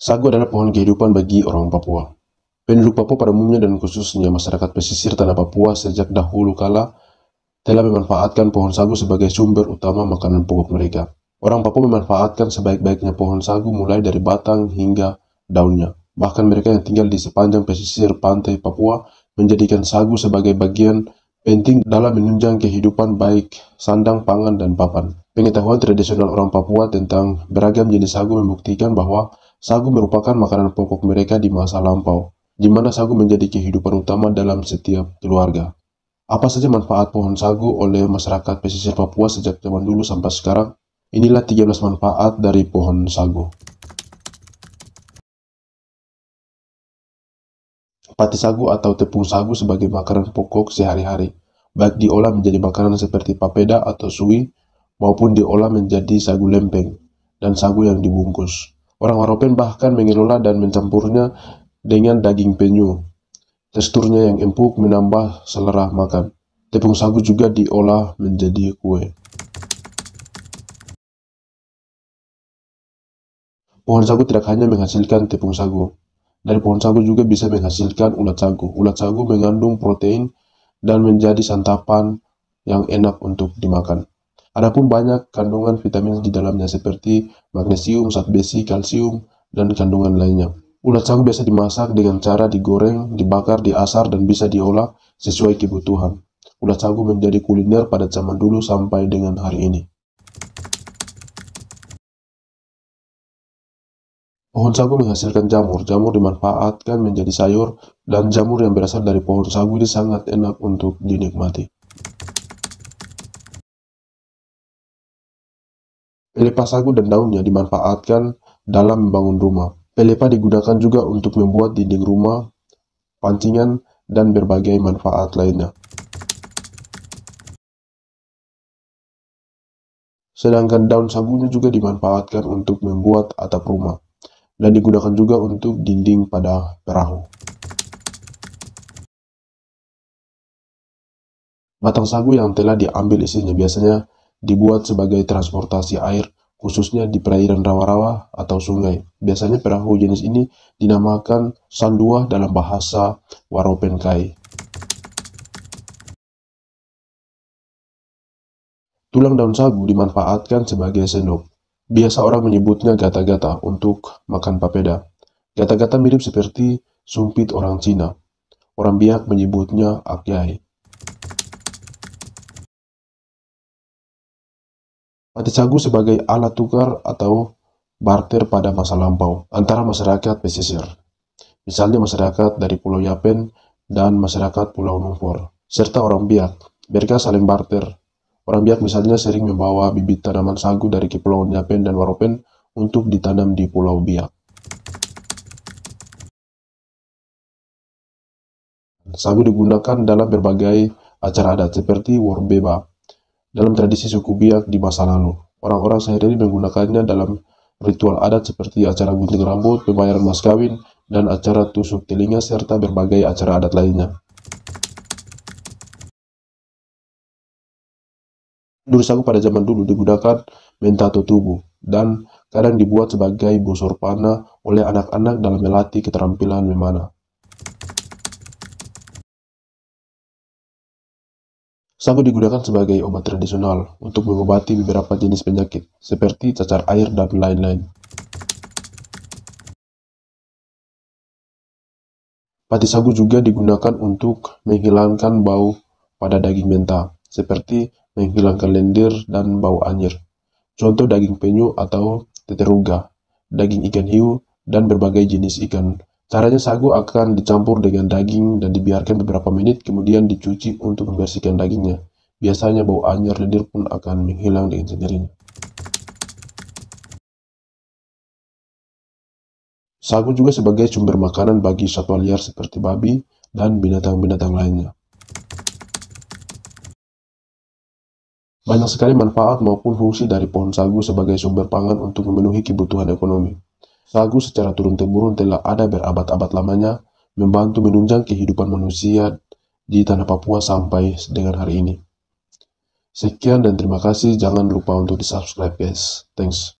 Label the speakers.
Speaker 1: Sagu adalah pohon kehidupan bagi orang Papua. Penduduk Papua pada umumnya dan khususnya masyarakat pesisir tanah Papua sejak dahulu kala telah memanfaatkan pohon sagu sebagai sumber utama makanan pokok mereka. Orang Papua memanfaatkan sebaik-baiknya pohon sagu mulai dari batang hingga daunnya. Bahkan mereka yang tinggal di sepanjang pesisir pantai Papua menjadikan sagu sebagai bagian penting dalam menunjang kehidupan baik sandang, pangan, dan papan. Pengetahuan tradisional orang Papua tentang beragam jenis sagu membuktikan bahwa sagu merupakan makanan pokok mereka di masa lampau, di mana sagu menjadi kehidupan utama dalam setiap keluarga. Apa saja manfaat pohon sagu oleh masyarakat pesisir Papua sejak zaman dulu sampai sekarang? Inilah 13 manfaat dari pohon sagu. Pati sagu atau tepung sagu sebagai makanan pokok sehari-hari, baik diolah menjadi makanan seperti papeda atau sui, maupun diolah menjadi sagu lempeng dan sagu yang dibungkus. Orang Waropen bahkan mengelola dan mencampurnya dengan daging penyu. Teksturnya yang empuk menambah selera makan. Tepung sagu juga diolah menjadi kue. Pohon sagu tidak hanya menghasilkan tepung sagu. Dari pohon sagu juga bisa menghasilkan ulat sagu. Ulat sagu mengandung protein dan menjadi santapan yang enak untuk dimakan. Adapun banyak kandungan vitamin di dalamnya seperti magnesium, zat besi, kalsium, dan kandungan lainnya. Ulat sagu biasa dimasak dengan cara digoreng, dibakar, diasar, dan bisa diolah sesuai kebutuhan. Ulat sagu menjadi kuliner pada zaman dulu sampai dengan hari ini. Pohon sagu menghasilkan jamur. Jamur dimanfaatkan menjadi sayur, dan jamur yang berasal dari pohon sagu ini sangat enak untuk dinikmati. Pelepah sagu dan daunnya dimanfaatkan dalam membangun rumah. Pelepah digunakan juga untuk membuat dinding rumah, pancingan, dan berbagai manfaat lainnya. Sedangkan daun sagunya juga dimanfaatkan untuk membuat atap rumah, dan digunakan juga untuk dinding pada perahu. Batang sagu yang telah diambil isinya biasanya dibuat sebagai transportasi air, khususnya di perairan rawa-rawa atau sungai. Biasanya perahu jenis ini dinamakan sandua dalam bahasa Waropenkai. Tulang daun sagu dimanfaatkan sebagai sendok. Biasa orang menyebutnya gata-gata untuk makan papeda. Gata-gata mirip seperti sumpit orang Cina. Orang Biak menyebutnya akyai. Pati sagu sebagai alat tukar atau barter pada masa lampau antara masyarakat pesisir. Misalnya masyarakat dari Pulau Yapen dan masyarakat Pulau Numfor, serta orang Biak. Mereka saling barter. Orang Biak misalnya sering membawa bibit tanaman sagu dari Kepulauan Yapen dan Waropen untuk ditanam di Pulau Biak. Sagu digunakan dalam berbagai acara adat seperti Worbeba. Dalam tradisi suku Biak di masa lalu, orang-orang sehari-hari menggunakannya dalam ritual adat seperti acara gunting rambut, pembayaran mas kawin, dan acara tusuk telinga serta berbagai acara adat lainnya. Duri sagu pada zaman dulu digunakan mentato tubuh dan kadang dibuat sebagai busur panah oleh anak-anak dalam melatih keterampilan memanah. Sagu digunakan sebagai obat tradisional untuk mengobati beberapa jenis penyakit seperti cacar air dan lain-lain. Pati sagu juga digunakan untuk menghilangkan bau pada daging mentah, seperti menghilangkan lendir dan bau anyir. Contoh daging penyu atau teteruga, daging ikan hiu, dan berbagai jenis ikan. Caranya sagu akan dicampur dengan daging dan dibiarkan beberapa menit, kemudian dicuci untuk membersihkan dagingnya. Biasanya bau anyir lendir pun akan menghilang dengan sendirinya. Sagu juga sebagai sumber makanan bagi satwa liar seperti babi dan binatang-binatang lainnya. Banyak sekali manfaat maupun fungsi dari pohon sagu sebagai sumber pangan untuk memenuhi kebutuhan ekonomi. Sagu secara turun-temurun telah ada berabad-abad lamanya, membantu menunjang kehidupan manusia di tanah Papua sampai dengan hari ini. Sekian dan terima kasih, jangan lupa untuk di subscribe guys. Thanks.